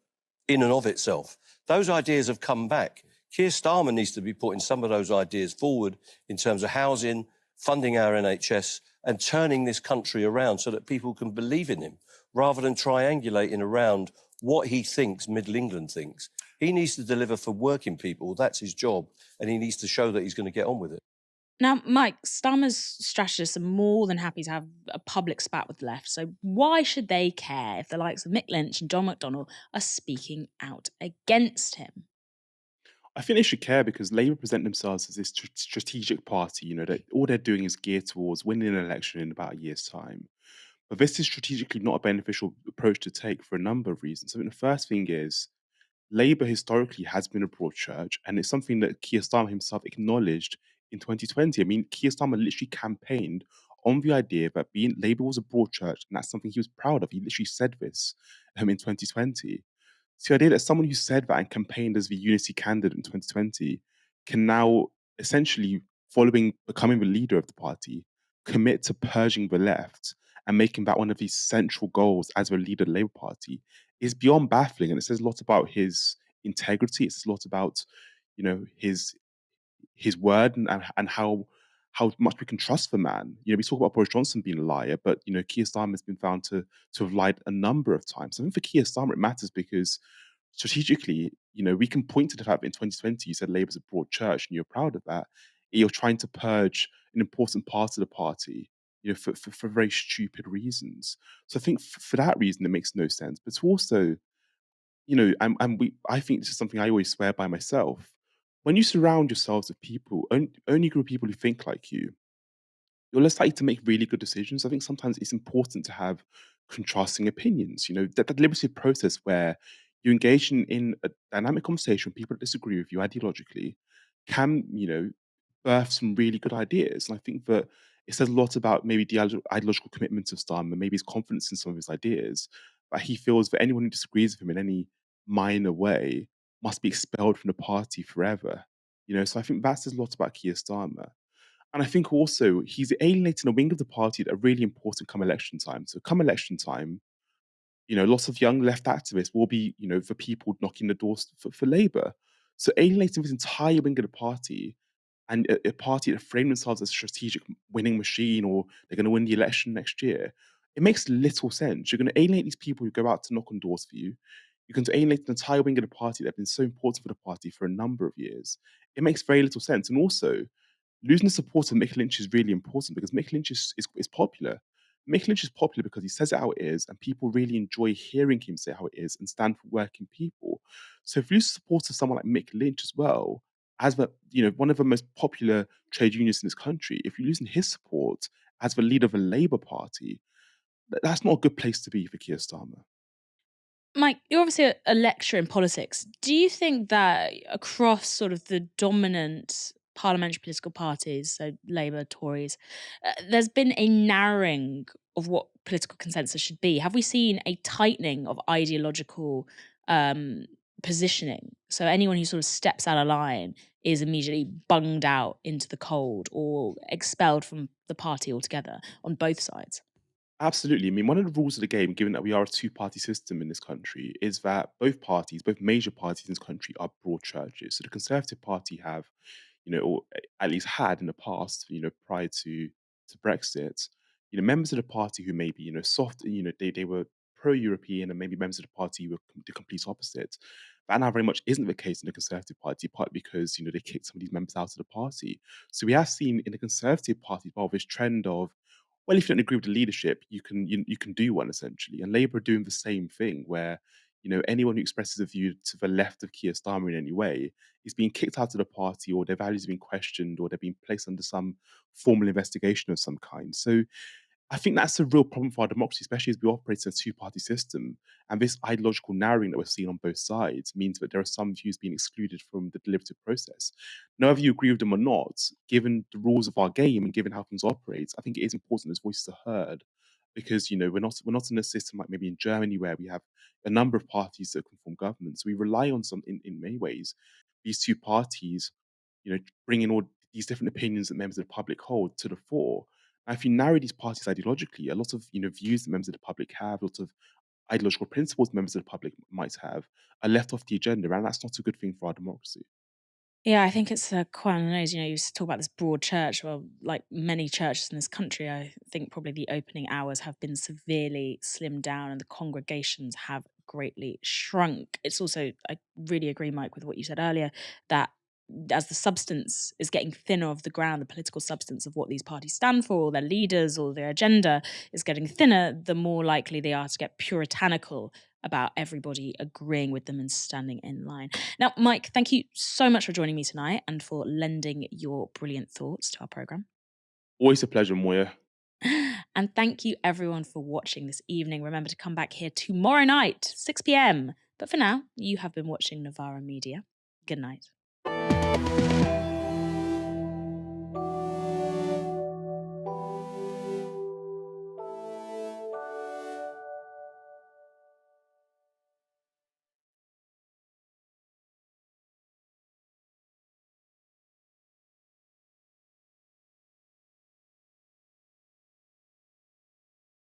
in and of itself. Those ideas have come back. Keir Starmer needs to be putting some of those ideas forward in terms of housing, funding our NHS, and turning this country around so that people can believe in him, rather than triangulating around what he thinks Middle England thinks. He needs to deliver for working people. That's his job. And he needs to show that he's going to get on with it. Now, Mike, Starmer's strategists are more than happy to have a public spat with the left. So why should they care if the likes of Mick Lynch and John McDonnell are speaking out against him? I think they should care because Labour present themselves as this strategic party, that all they're doing is geared towards winning an election in about a year's time. But this is strategically not a beneficial approach to take for a number of reasons. I mean, the first thing is Labour historically has been a broad church, and it's something that Keir Starmer himself acknowledged in 2020. I mean, Keir Starmer literally campaigned on the idea that Labour was a broad church, and that's something he was proud of. He literally said this in 2020. So the idea that someone who said that and campaigned as the unity candidate in 2020 can now essentially, following becoming the leader of the party, commit to purging the left and making that one of his central goals as the leader of the Labour Party is beyond baffling. And it says a lot about his integrity. It says a lot about, his word and how much we can trust the man. We talk about Boris Johnson being a liar, but Keir Starmer has been found to have lied a number of times. I think for Keir Starmer it matters because strategically, we can point to the fact that in 2020 you said Labour's a broad church and you're proud of that. You're trying to purge an important part of the party, for very stupid reasons. So I think for that reason it makes no sense. But also, I think this is something I always swear by myself. when you surround yourselves with people, only group of people who think like you're less likely to make really good decisions. I think sometimes it's important to have contrasting opinions. You know, that deliberative process where you engage in a dynamic conversation with people that disagree with you ideologically can, birth some really good ideas. And I think that it says a lot about maybe the ideological commitment of Starmer, maybe his confidence in some of his ideas, but he feels that anyone who disagrees with him in any minor way must be expelled from the party forever. So I think that says a lot about Keir Starmer. And I think also he's alienating a wing of the party that are really important come election time. So come election time, lots of young left activists will be, the people knocking the doors for Labour. So alienating this entire wing of the party and a party that frame themselves as a strategic winning machine or they're going to win the election next year, it makes little sense. You're going to alienate these people who go out to knock on doors for you. You're going to alienate an entire wing of the party that have been so important for the party for a number of years. It makes very little sense. And also, losing the support of Mick Lynch is really important because Mick Lynch is popular. Mick Lynch is popular because he says it how it is, and people really enjoy hearing him say how it is and stand for working people. So if you lose the support of someone like Mick Lynch as well, as one of the most popular trade unions in this country, if you're losing his support as the leader of a Labour Party, that's not a good place to be for Keir Starmer. Mike, you're obviously a lecturer in politics. Do you think that across sort of the dominant parliamentary political parties, so Labour, Tories, there's been a narrowing of what political consensus should be? Have we seen a tightening of ideological positioning? So anyone who sort of steps out of line is immediately bunged out into the cold or expelled from the party altogether on both sides? Absolutely. I mean, one of the rules of the game, given that we are a two-party system in this country, is that both parties, both major parties in this country, are broad churches. So the Conservative Party have, or at least had in the past, prior to Brexit, members of the party who maybe, soft, they were pro-European and maybe members of the party who were the complete opposite. That now very much isn't the case in the Conservative Party, partly because, they kicked some of these members out of the party. So we have seen in the Conservative Party, well, this trend of, well, if you don't agree with the leadership, you can do one essentially. And Labour are doing the same thing, where anyone who expresses a view to the left of Keir Starmer in any way is being kicked out of the party, or their values are being questioned, or they're being placed under some formal investigation of some kind. So I think that's a real problem for our democracy, especially as we operate in a two-party system. And this ideological narrowing that we're seeing on both sides means that there are some views being excluded from the deliberative process. Now, whether you agree with them or not, given the rules of our game and given how things operate, I think it is important those voices are heard. Because we're not in a system like maybe in Germany where we have a number of parties that can form governments. We rely on in many ways these two parties, bringing all these different opinions that members of the public hold to the fore. Now, if you narrow these parties ideologically, a lot of views that members of the public have, a lot of ideological principles members of the public might have, are left off the agenda, and that's not a good thing for our democracy. Yeah, I think it's quite on the nose. You talk about this broad church. Well, like many churches in this country, I think probably the opening hours have been severely slimmed down and the congregations have greatly shrunk. It's also, I really agree, Mike, with what you said earlier, that as the substance is getting thinner of the ground, the political substance of what these parties stand for, or their leaders, or their agenda is getting thinner, the more likely they are to get puritanical about everybody agreeing with them and standing in line. Now, Mike, thank you so much for joining me tonight and for lending your brilliant thoughts to our programme. Always a pleasure, Moya. And thank you everyone for watching this evening. Remember to come back here tomorrow night, 6 p.m. But for now, you have been watching Novara Media. Good night.